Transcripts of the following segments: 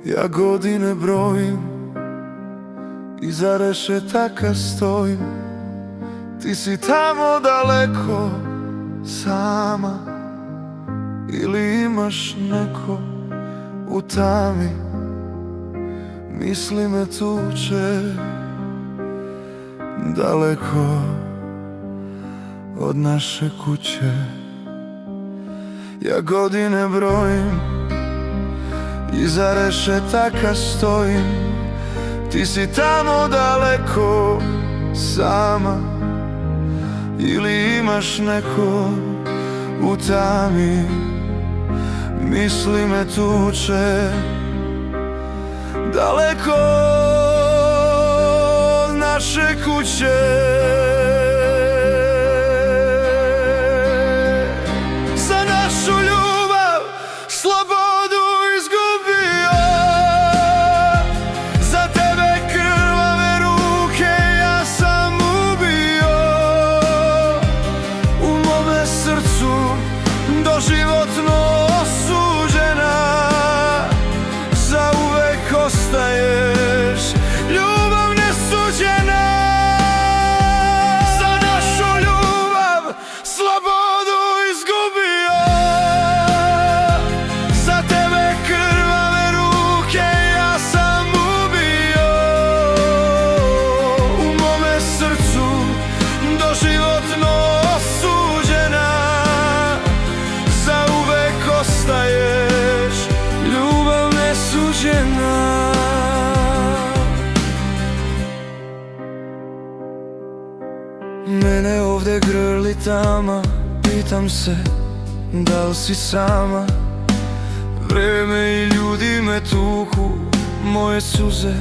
Ja godine brojim, iza rešetaka stojim. Ti si tamo daleko, sama, ili imaš neko u tami. Misli me tuče, daleko od naše kuće. Ja godine brojim, iza rešetaka stojim. Ti si tamo daleko, sama, ili imaš neko u tami. Misli me tuče, daleko od naše kuće. Za našu ljubav slobodu izgubio, za tebe krvave ruke ja sam ubio. U mome srcu doživotno osuđena, zauvek ostaješ ljubav nesuđena. Za našu ljubav slobodu izgubio, za tebe krvave ruke ja sam ubio. U mome srcu doživotno osuđena, zauvek ostaješ ljubav nesuđena. Mene ovde grli tama, pitam se da li si sama. Vreme i ljudi me tuku, moje suze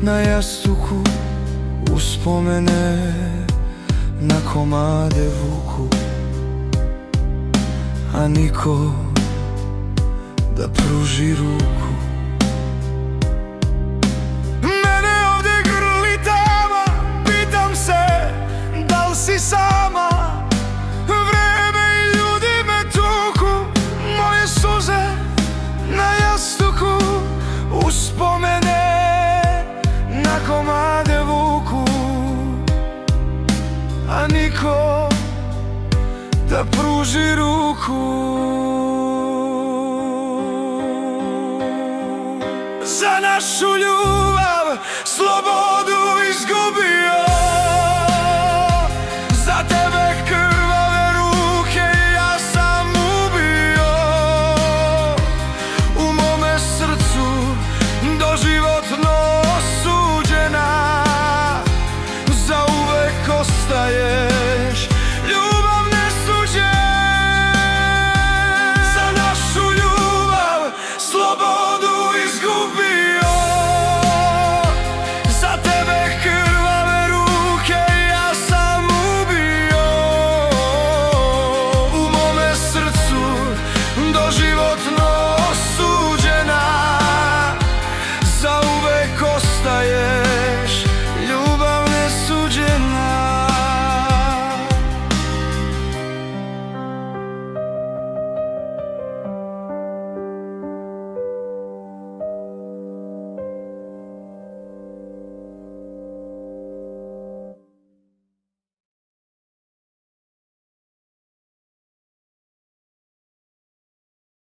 na jastuku, uspomene na komade vuku, a niko da pruži ruku. Mene ovde grli tama, pitam se da li si sama. Vreme i ljudi me tuku, moje suze na jastuku, uspomene na komade vuku, a niko da pruži ruku. Za našu ljubav slobodu